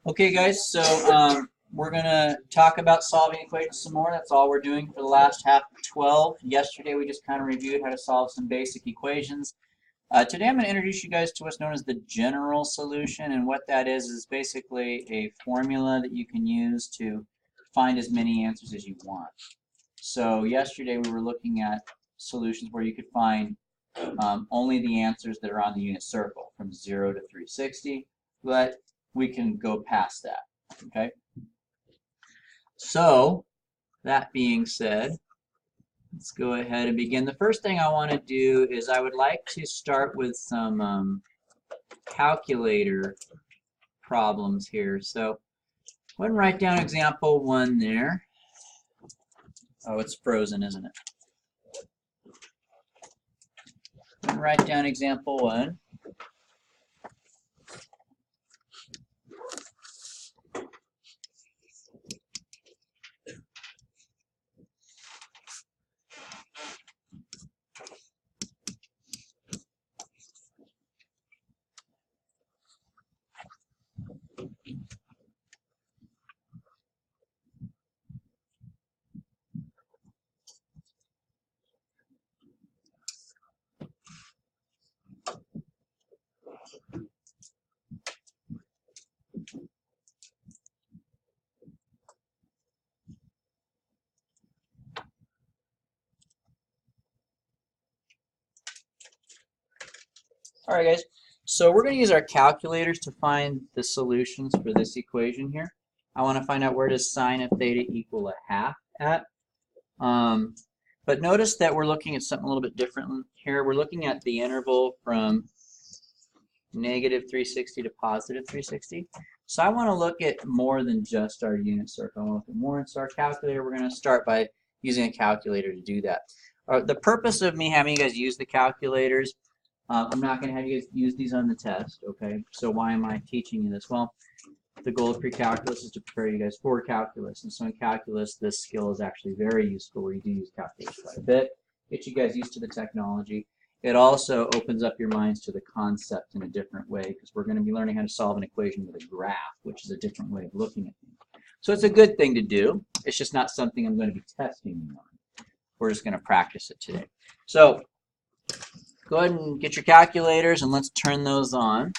Okay, guys, so we're going to talk about solving equations some more. That's all we're doing for the last half of 12. Yesterday, we just kind of reviewed how to solve some basic equations. Today, I'm going to introduce you guys to what's known as the general solution, and what that is basically a formula that you can use to find as many answers as you want. So yesterday, we were looking at solutions where you could find only the answers that are on the unit circle from 0 to 360, but we can go past that, okay? So, that being said, let's go ahead and begin. The first thing I want to do is I would like to start with some calculator problems here. So, go ahead and write down example 1 there. Oh, it's frozen, isn't it? Go ahead and write down example 1. All right, guys. So we're going to use our calculators to find the solutions for this equation here. I want to find out where does sine of theta equal a half at. But notice that we're looking at something a little bit different here. We're looking at the interval from negative 360 to positive 360. So I want to look at more than just our unit circle. I want to look at more. And so our calculator, we're going to start by using a calculator to do that. The purpose of me having you guys use the calculators, I'm not going to have you guys use these on the test, okay? So why am I teaching you this? Well, the goal of pre-calculus is to prepare you guys for calculus. And so in calculus, this skill is actually very useful where you do use calculus quite a bit. Get you guys used to the technology. It also opens up your minds to the concept in a different way because we're going to be learning how to solve an equation with a graph, which is a different way of looking at things. So it's a good thing to do. It's just not something I'm going to be testing you on. We're just going to practice it today. So go ahead and get your calculators and let's turn those on.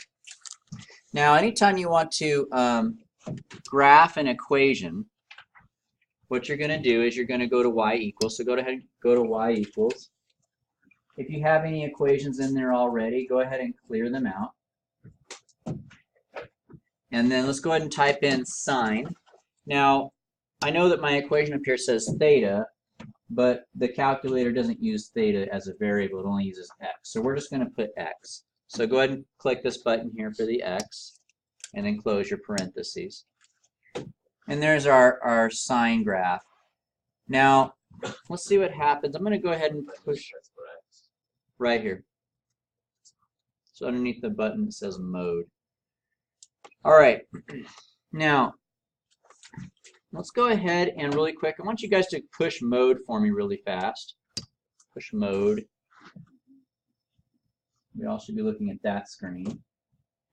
Now, anytime you want to graph an equation, what you're going to do is you're going to go to y equals. So go ahead and go to y equals. If you have any equations in there already, go ahead and clear them out. And then let's go ahead and type in sine. Now, I know that my equation up here says theta, but the calculator doesn't use theta as a variable. It only uses x. So we're just going to put x. So go ahead and click this button here for the x, and then close your parentheses. And there's our sine graph. Now, let's see what happens. I'm going to go ahead and push right here. So underneath the button it says mode. All right. Now, let's go ahead and really quick, I want you guys to push mode for me really fast. Push mode. We all should be looking at that screen.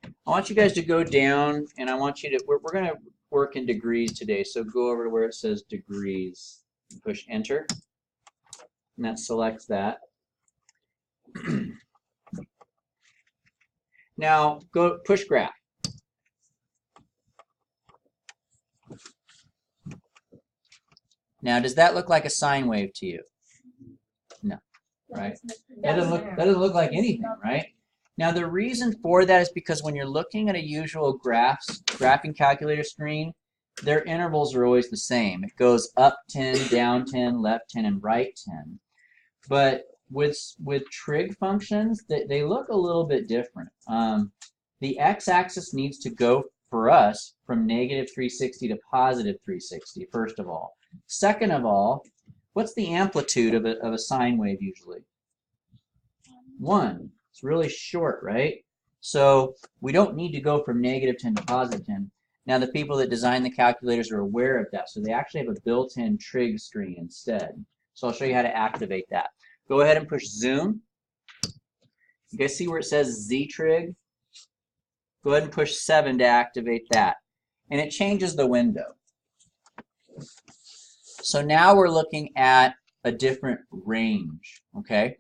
I want you guys to go down, and I want you to, we're going to work in degrees today, so go over to where it says degrees. And push enter, and that selects that. Now, go push graph. Now, does that look like a sine wave to you? No, right? That doesn't look like anything, right? Now, the reason for that is because when you're looking at a usual graphing calculator screen, their intervals are always the same. It goes up 10, down 10, left 10, and right 10. But with trig functions, they look a little bit different. The x-axis needs to go, for us, from negative 360 to positive 360, first of all. Second of all, what's the amplitude of a sine wave usually? 1. It's really short, right? So we don't need to go from negative 10 to positive 10. Now, the people that design the calculators are aware of that, so they actually have a built-in trig screen instead. So I'll show you how to activate that. Go ahead and push zoom. You guys see where it says Z trig? Go ahead and push 7 to activate that. and it changes the window. So now we're looking at a different range, okay?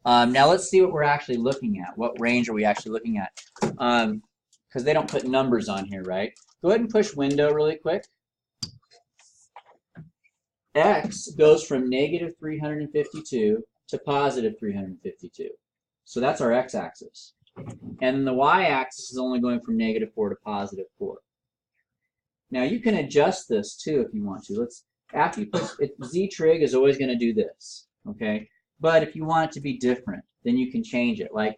Now let's see what we're actually looking at. What range are we actually looking at? Because they don't put numbers on here, right? Go ahead and push window really quick. X goes from negative 352 to positive 352. So that's our x-axis. And the y-axis is only going from negative 4 to positive 4. Now you can adjust this too if you want to. After you push it, Z trig is always going to do this, okay? But if you want it to be different, then you can change it. Like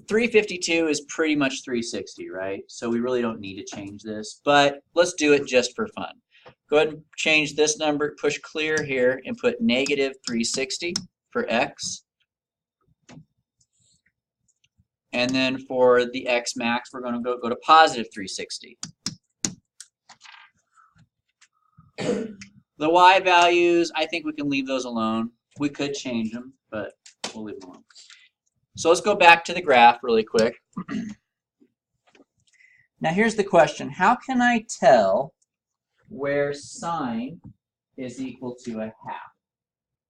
352 is pretty much 360, right? So we really don't need to change this, but let's do it just for fun. Go ahead and change this number, push clear here, and put negative 360 for x. And then for the x max, we're going to go to positive 360. The y values, I think we can leave those alone. We could change them, but we'll leave them alone. So let's go back to the graph really quick. Now here's the question. How can I tell where sine is equal to a half?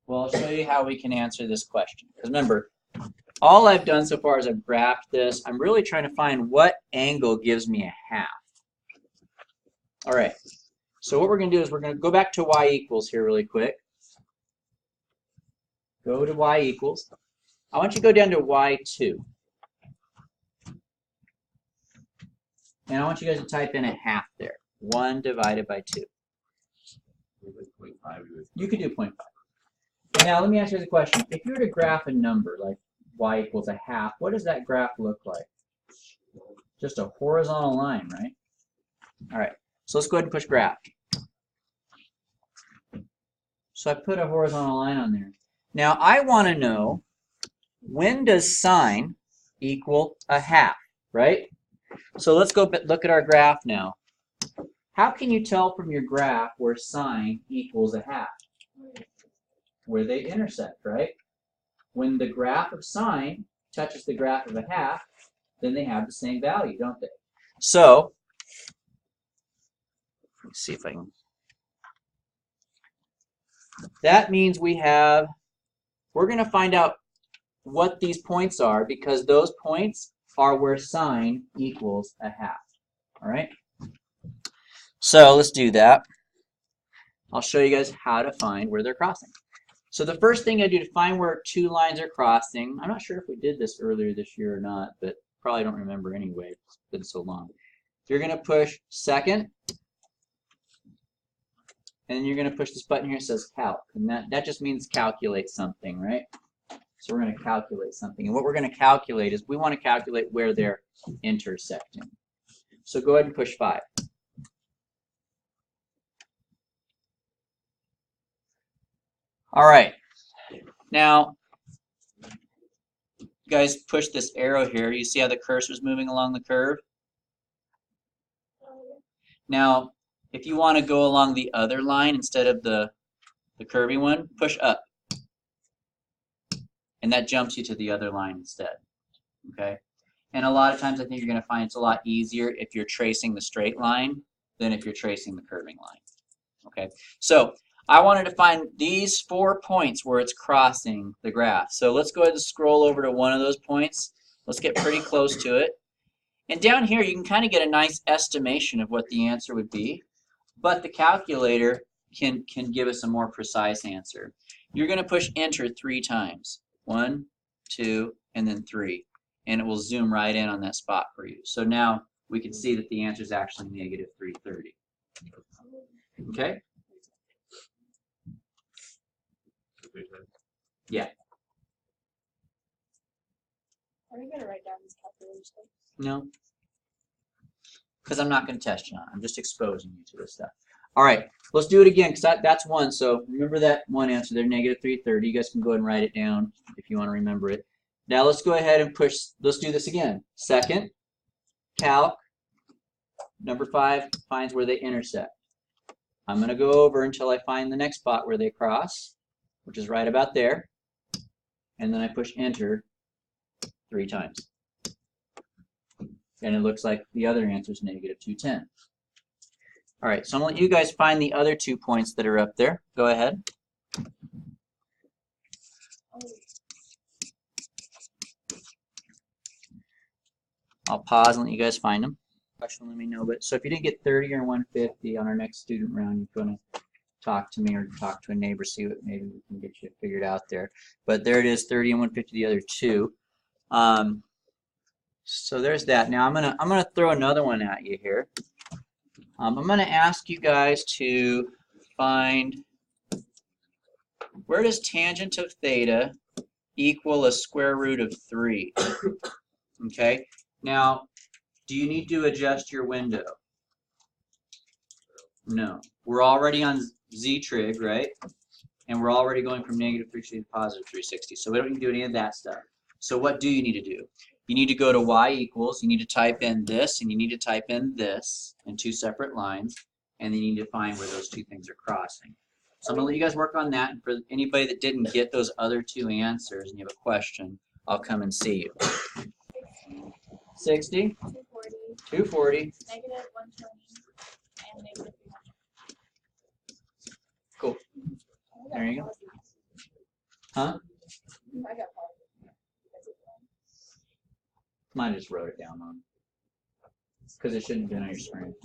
Well, I'll show you how we can answer this question. Because remember, all I've done so far is I've graphed this. I'm really trying to find what angle gives me a half. All right. So what we're going to do is we're going to go back to y equals here really quick. Go to y equals. I want you to go down to y2. And I want you guys to type in a half there. 1 divided by 2. You could do 0.5. Now let me ask you the question. If you were to graph a number like y equals a half, what does that graph look like? Just a horizontal line, right? All right. So let's go ahead and push graph. So I put a horizontal line on there. Now I want to know, when does sine equal a half, right? So let's go look at our graph now. How can you tell from your graph where sine equals a half? Where they intersect, right? When the graph of sine touches the graph of a half, then they have the same value, don't they? So, let's see if I can. That means we're going to find out what these points are, because those points are where sine equals a half. All right? So let's do that. I'll show you guys how to find where they're crossing. So the first thing I do to find where two lines are crossing, I'm not sure if we did this earlier this year or not, but probably don't remember anyway. It's been so long. You're going to push second, and you're going to push this button here that says calc. And that just means calculate something, right? So we're going to calculate something. And what we're going to calculate is we want to calculate where they're intersecting. So go ahead and push 5. All right. Now, you guys push this arrow here. You see how the cursor is moving along the curve? Now, if you want to go along the other line instead of the curvy one, push up. And that jumps you to the other line instead. Okay? And a lot of times I think you're going to find it's a lot easier if you're tracing the straight line than if you're tracing the curving line. Okay? So, I wanted to find these 4 points where it's crossing the graph. So let's go ahead and scroll over to one of those points. Let's get pretty close to it. And down here you can kind of get a nice estimation of what the answer would be. But the calculator can give us a more precise answer. You're going to push enter 3 times. 1, 2, and then 3. And it will zoom right in on that spot for you. So now we can see that the answer is actually negative 330. Okay? Yeah. Are you going to write down these calculations? No. Because I'm not going to test you on it. I'm just exposing you to this stuff. All right. Let's do it again, because that's 1. So remember that one answer there, negative 330. You guys can go ahead and write it down if you want to remember it. Now let's go ahead and push. Let's do this again. Second, calc. Number 5 finds where they intersect. I'm going to go over until I find the next spot where they cross, which is right about there. And then I push enter 3 times. And it looks like the other answer is negative 210. All right, so I'm going to let you guys find the other 2 points that are up there. Go ahead. I'll pause and let you guys find them. Question, let me know. But so if you didn't get 30 or 150 on our next student round, you're going to talk to me or talk to a neighbor, see what maybe we can get you figured out there. But there it is, 30 and 150, the other two. So there's that. Now I'm gonna throw another one at you here. I'm gonna ask you guys to find, where does tangent of theta equal a square root of 3? Okay. Now, do you need to adjust your window? No. We're already on z trig, right? And we're already going from negative 360 to positive 360. So we don't need to do any of that stuff. So what do you need to do? You need to go to y equals, you need to type in this, and you need to type in this in 2 separate lines, and then you need to find where those 2 things are crossing. So I'm going to let you guys work on that, and for anybody that didn't get those other 2 answers and you have a question, I'll come and see you. 60, 240, negative 120, and negative 300. Cool. There you go. Huh? I got Mine just wrote it down on, because it shouldn't have been on your screen.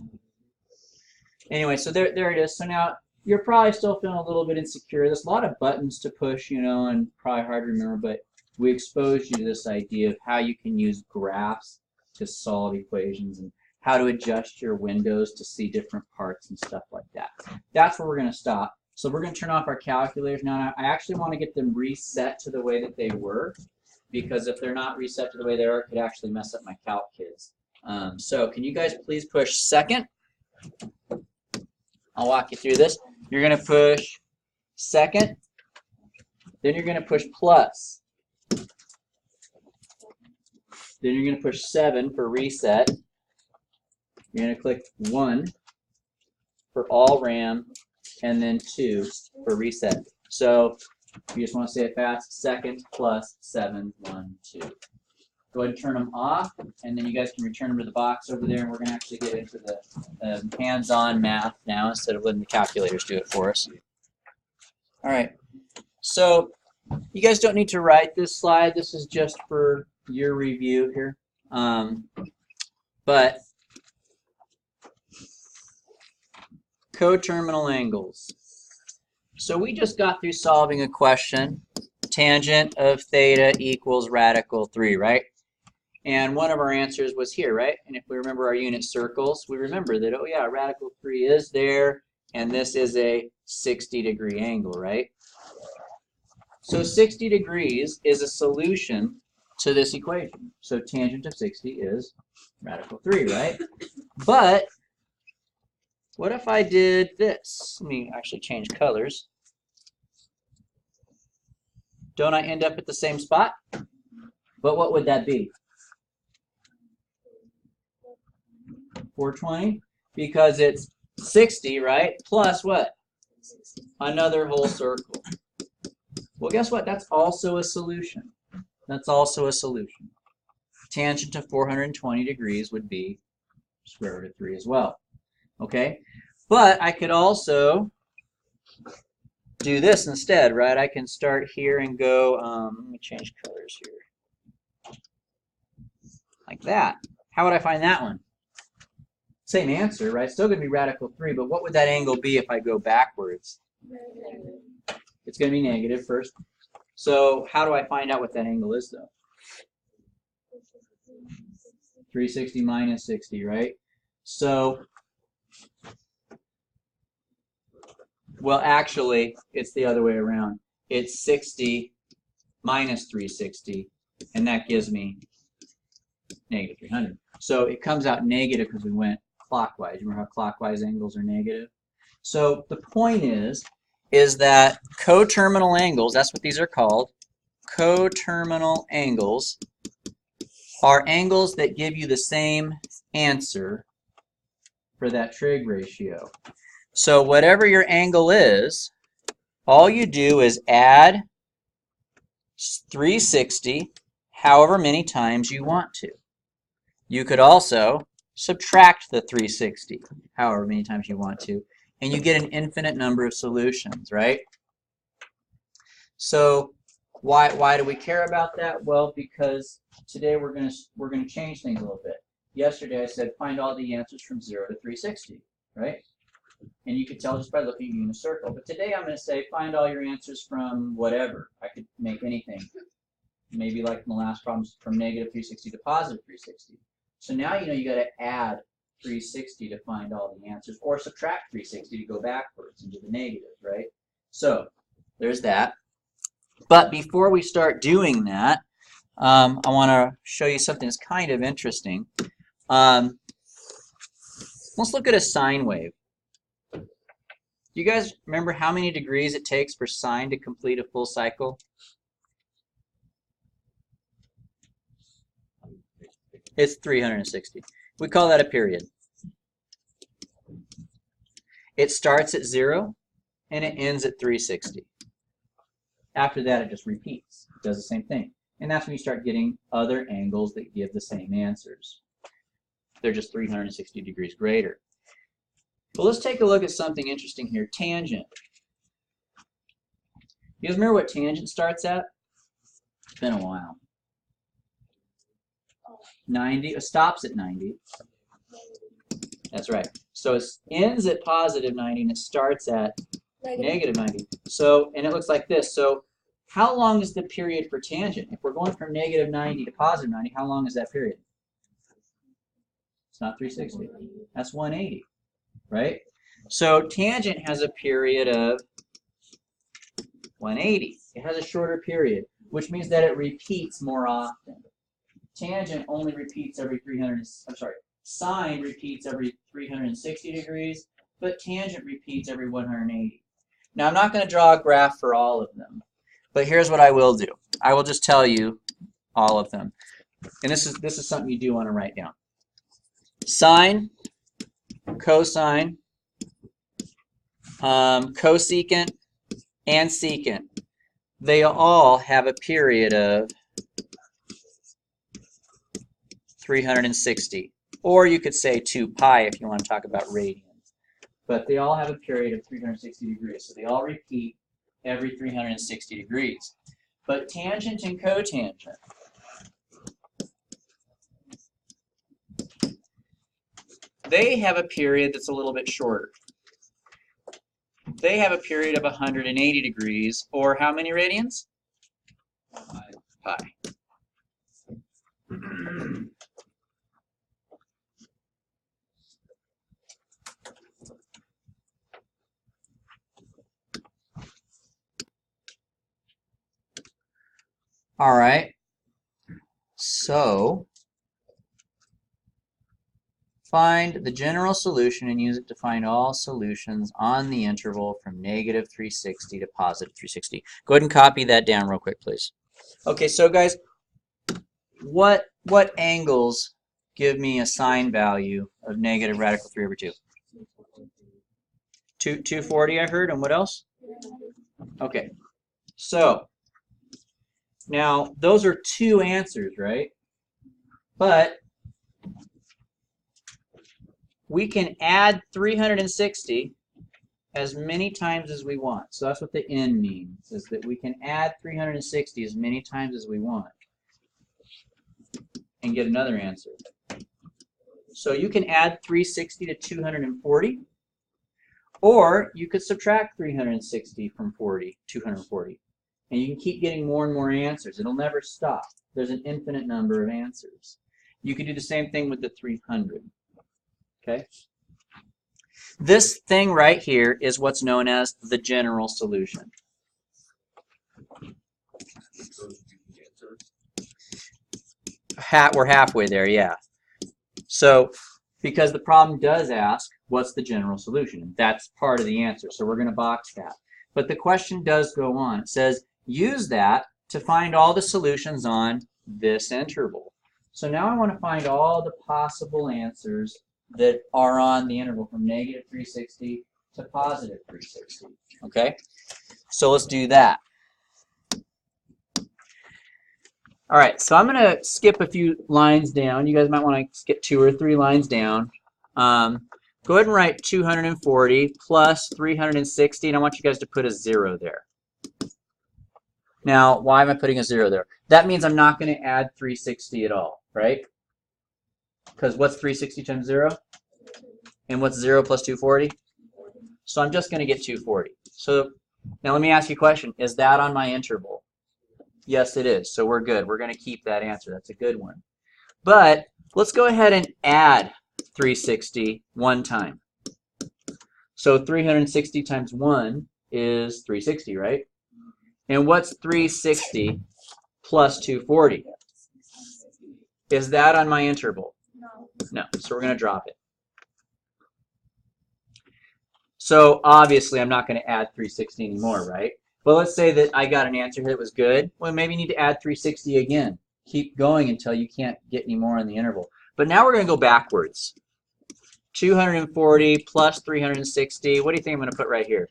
Anyway, so there it is. So now you're probably still feeling a little bit insecure. There's a lot of buttons to push, you know, and probably hard to remember, but we exposed you to this idea of how you can use graphs to solve equations and how to adjust your windows to see different parts and stuff like that. That's where we're going to stop. So we're going to turn off our calculators now. I actually want to get them reset to the way that they were, because if they're not reset to the way they are, it could actually mess up my calc kids. So can you guys please push second? I'll walk you through this. You're going to push second, then you're going to push plus. Then you're going to push 7 for reset. You're going to click 1 for all RAM, and then 2 for reset. So you just want to say it fast. Second plus 7, 1, 2. Go ahead and turn them off, and then you guys can return them to the box over there, and we're going to actually get into the hands-on math now instead of letting the calculators do it for us. All right. So you guys don't need to write this slide. This is just for your review here. But coterminal angles. So we just got through solving a question. Tangent of theta equals radical 3, right? And one of our answers was here, right? And if we remember our unit circles, we remember that, oh yeah, radical 3 is there, and this is a 60-degree angle, right? So 60 degrees is a solution to this equation. So tangent of 60 is radical 3, right? But what if I did this? Let me actually change colors. Don't I end up at the same spot? But what would that be? 420? Because it's 60, right? Plus what? Another whole circle. Well, guess what? That's also a solution. That's also a solution. Tangent of 420 degrees would be square root of 3 as well. Okay? But I could also do this instead, right? I can start here and go, let me change colors here. Like that. How would I find that one? Same answer, right? Still going to be radical 3, but what would that angle be if I go backwards? It's going to be negative first. So how do I find out what that angle is, though? 360 minus 60, right? So, well, actually, it's the other way around. It's 60 minus 360, and that gives me negative 300. So it comes out negative because we went clockwise. You remember how clockwise angles are negative? So the point is that coterminal angles, that's what these are called, coterminal angles are angles that give you the same answer for that trig ratio. So whatever your angle is, all you do is add 360 however many times you want to. You could also subtract the 360, however many times you want to, and you get an infinite number of solutions, right? So why do we care about that? Well, because today we're gonna change things a little bit. Yesterday I said find all the answers from 0 to 360, right? And you could tell just by looking in a circle. But today I'm going to say find all your answers from whatever. I could make anything. Maybe like in the last problem, from negative 360 to positive 360. So now you know you got to add 360 to find all the answers, or subtract 360 to go backwards into the negatives, right? So there's that. But before we start doing that, I want to show you something that's kind of interesting. Let's look at a sine wave. Do you guys remember how many degrees it takes for sine to complete a full cycle? It's 360. We call that a period. It starts at 0 and it ends at 360. After that, it just repeats. It does the same thing. And that's when you start getting other angles that give the same answers. They're just 360 degrees greater. Well, let's take a look at something interesting here. Tangent. You guys remember what tangent starts at? It's been a while. 90. It stops at 90. That's right. So it ends at positive 90 and it starts at negative 90. So, and it looks like this. So how long is the period for tangent? If we're going from negative 90 to positive 90, how long is that period? It's not 360. That's 180. Right? So tangent has a period of 180. It has a shorter period, which means that it repeats more often. Tangent only repeats every 300, I'm sorry, sine repeats every 360 degrees, but tangent repeats every 180. Now I'm not going to draw a graph for all of them, but here's what I will do. I will just tell you all of them. And this is something you do want to write down. Sine, cosine, cosecant, and secant, they all have a period of 360. Or you could say 2 pi if you want to talk about radians. But they all have a period of 360 degrees. So they all repeat every 360 degrees. But tangent and cotangent, they have a period that's a little bit shorter. They have a period of 180 degrees, or how many radians? Pi. All right. So find the general solution and use it to find all solutions on the interval from negative 360 to positive 360. Go ahead and copy that down real quick, please. Okay, so guys, what angles give me a sine value of negative radical 3 over 2? 240 I heard, and what else? Okay, so now those are two answers, right? But we can add 360 as many times as we want. So that's what the n means, is that we can add 360 as many times as we want and get another answer. So you can add 360 to 240, or you could subtract 360 from 240, and you can keep getting more and more answers. It'll never stop. There's an infinite number of answers. You could do the same thing with the 300. Okay? This thing right here is what's known as the general solution. We're halfway there, yeah. So, because the problem does ask, what's the general solution? That's part of the answer, so we're going to box that. But the question does go on. It says, use that to find all the solutions on this interval. So now I want to find all the possible answers that are on the interval from negative 360 to positive 360. Okay? So let's do that. All right, so I'm going to skip a few lines down. You guys might want to skip 2 or 3 lines down. Go ahead and write 240 plus 360, and I want you guys to put a 0 there. Now, why am I putting a 0 there? That means I'm not going to add 360 at all, right? Because what's 360 times 0? And what's 0 plus 240? So I'm just going to get 240. So now let me ask you a question. Is that on my interval? Yes, it is. So we're good. We're going to keep that answer. That's a good one. But let's go ahead and add 360 one time. So 360 times 1 is 360, right? And what's 360 plus 240? Is that on my interval? No. No. So we're going to drop it. So obviously I'm not going to add 360 anymore, right? But let's say that I got an answer here that was good. Well, maybe you need to add 360 again. Keep going until you can't get any more in the interval. But now we're going to go backwards. 240 plus 360. What do you think I'm going to put right here?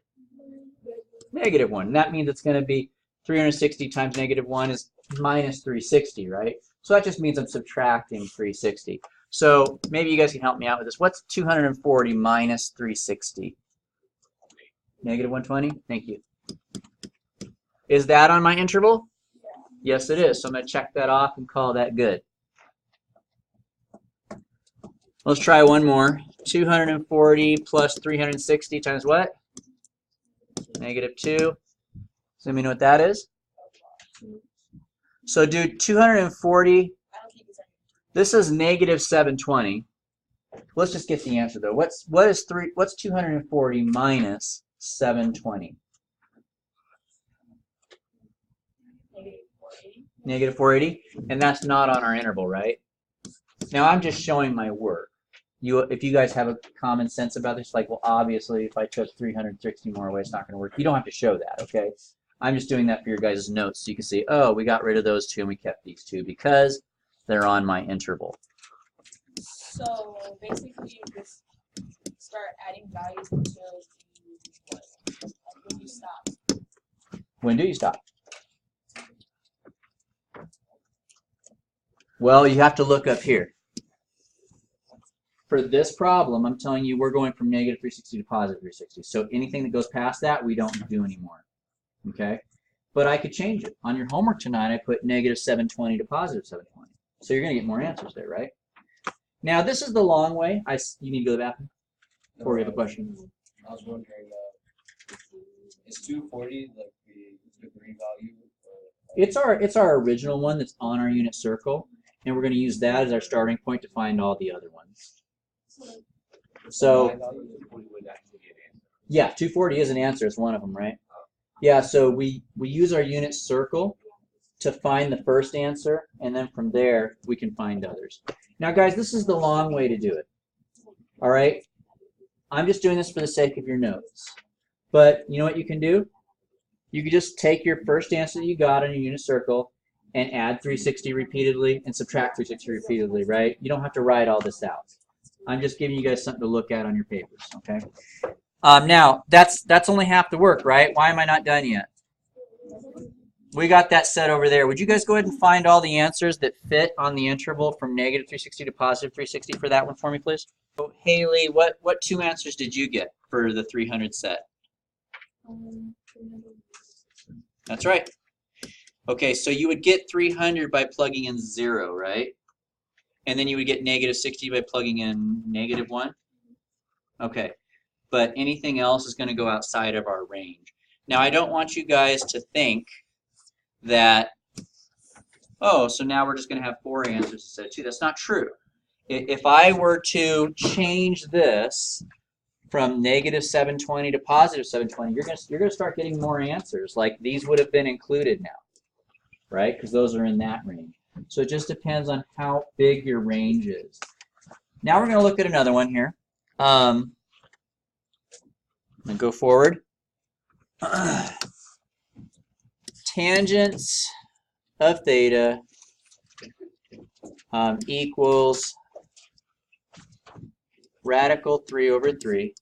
-1. That means it's going to be 360 times -1 is minus 360, right? So that just means I'm subtracting 360. So maybe you guys can help me out with this. What's 240 minus 360? -120? Thank you. Is that on my interval? Yes, it is. So I'm going to check that off and call that good. Let's try one more. 240 plus 360 times what? -2. Does anybody know what that is? So do 240. This is -720. Let's just get the answer though. What's 240 minus 720? -480, and that's not on our interval, right? Now I'm just showing my work. If you guys have a common sense about this, like, well, obviously if I took 360 more away, it's not going to work. You don't have to show that, okay? I'm just doing that for your guys' notes so you can see, oh, we got rid of those 2 and we kept these 2 because they're on my interval. So basically you just start adding values until when you stop. When do you stop? Well, you have to look up here. For this problem, I'm telling you we're going from -360 to +360. So anything that goes past that, we don't do anymore. Okay? But I could change it. On your homework tonight, I put -720 to +720. So you're going to get more answers there, right? Now, this is the long way. You need to go to the bathroom? Or you have a question? I was wondering, is 240 like the green value? It's our original one that's on our unit circle, and we're going to use that as our starting point to find all the other ones. So, yeah, 240 is an answer. It's one of them, right? Yeah, so we use our unit circle to find the first answer, and then from there, we can find others. Now, guys, this is the long way to do it. All right? I'm just doing this for the sake of your notes. But you know what you can do? You can just take your first answer that you got on your unit circle and add 360 repeatedly and subtract 360 repeatedly, right? You don't have to write all this out. I'm just giving you guys something to look at on your papers, okay? Now, that's only half the work, right? Why am I not done yet? We got that set over there. Would you guys go ahead and find all the answers that fit on the interval from -360 to +360 for that one for me, please? So, Haley, what 2 answers did you get for the 300 set? That's right. Okay, so you would get 300 by plugging in 0, right? And then you would get -60 by plugging in -1. Okay, but anything else is going to go outside of our range. Now, I don't want you guys to think that, oh, so now we're just going to have 4 answers instead of 2. That's not true. If I were to change this from -720 to +720, you're going to start getting more answers. Like these would have been included now, right? Because those are in that range. So it just depends on how big your range is. Now we're going to look at another one here. I'm going to go forward. Tangents of theta equals radical 3/3.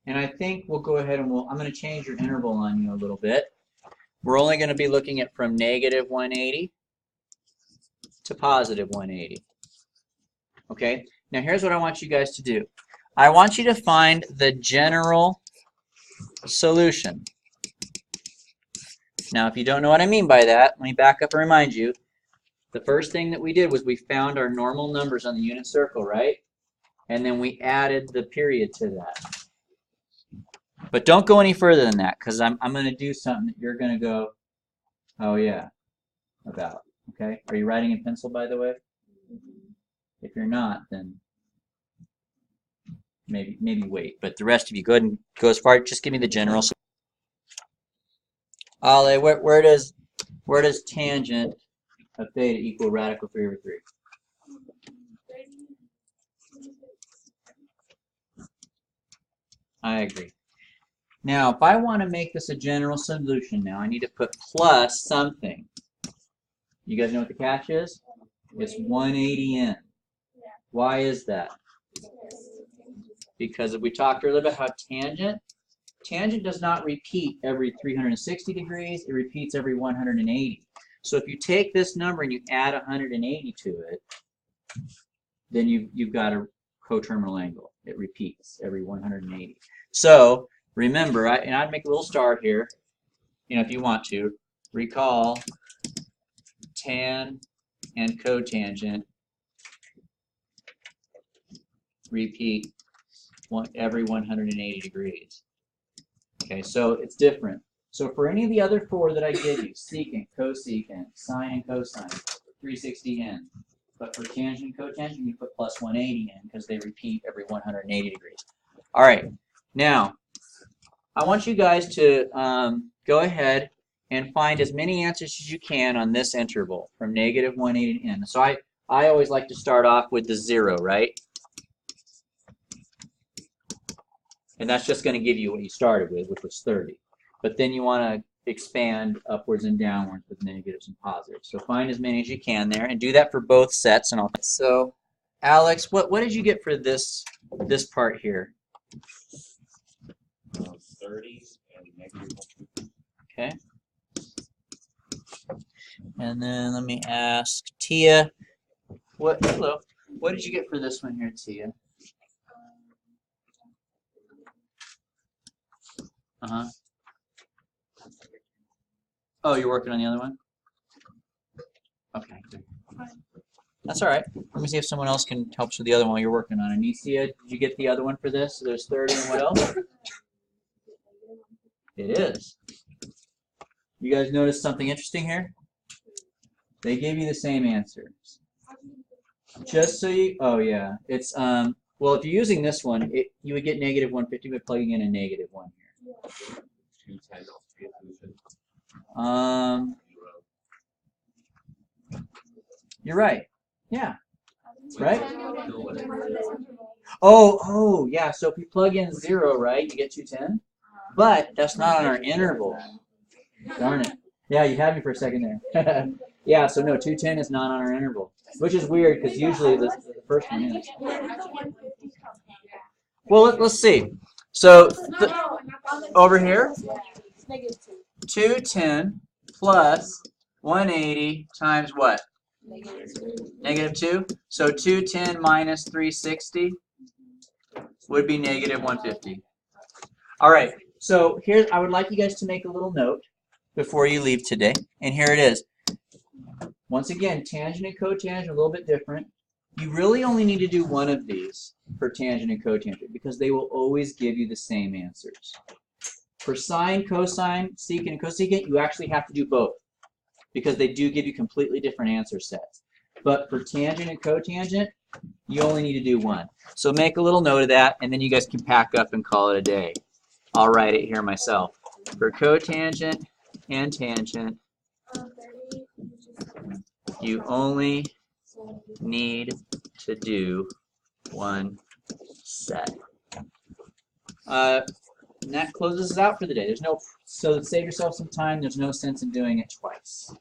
And I think we'll go ahead and I'm going to change your interval on you a little bit. we're only going to be looking at from negative 180 to positive 180. Okay, now here's what I want you guys to do. I want you to find the general solution. Now, if you don't know what I mean by that, let me back up and remind you. The first thing that we did was we found our normal numbers on the unit circle, right? And then we added the period to that. But don't go any further than that, because I'm going to do something that you're going to go, oh yeah, about. Okay? Are you writing in pencil, by the way? If you're not, then maybe wait. But the rest of you, go ahead and go as far. Just give me the general. Ale, where does tangent of theta equal radical 3 over 3? I agree. Now, if I want to make this a general solution now, I need to put plus something. You guys know what the catch is? It's 180n. Why is that? Because we talked earlier about how tangent does not repeat every 360 degrees, it repeats every 180. So if you take this number and you add 180 to it, then you've got a coterminal angle. It repeats every 180. So remember, and I'd make a little star here, if you want to, recall tan and cotangent repeat every 180 degrees. Okay, so it's different. So for any of the other four that I give you, secant, cosecant, sine and cosine, 360n. But for tangent and cotangent, you put plus 180 in because they repeat every 180 degrees. All right, now I want you guys to go ahead and find as many answers as you can on this interval from negative 180 to n. So I always like to start off with the 0, right? And that's just going to give you what you started with, which was 30. But then you want to expand upwards and downwards with negatives and positives. So find as many as you can there, and do that for both sets. And all. So, Alex, what did you get for this part here? 30 and negative 1. Okay. And then let me ask Tia. Hello. What did you get for this one here, Tia? Uh-huh. Oh, you're working on the other one? Okay. That's all right. Let me see if someone else can help you with the other one while you're working on it. Anicia, did you get the other one for this? So there's 30 and what else? It is. You guys notice something interesting here? They gave you the same answer. Just so you, oh yeah, it's, well, if you're using this one, you would get negative 150 by plugging in a negative 1 here. You're right. Yeah. Right? Oh, yeah. So if you plug in 0, right, you get 210. But that's not on our interval. Darn it. Yeah, you had me for a second there. Yeah, so no, 210 is not on our interval, which is weird because usually the first one is. Well, let's see. So over here, 210 plus 180 times what? Negative 2. So 210 minus 360 would be negative 150. All right. So here, I would like you guys to make a little note before you leave today. And here it is. Once again, tangent and cotangent are a little bit different. You really only need to do one of these for tangent and cotangent because they will always give you the same answers. For sine, cosine, secant, and cosecant, you actually have to do both because they do give you completely different answer sets. But for tangent and cotangent, you only need to do one. So make a little note of that, and then you guys can pack up and call it a day. I'll write it here myself. For cotangent and tangent, you only need to do one set. And that closes us out for the day. So to save yourself some time, there's no sense in doing it twice.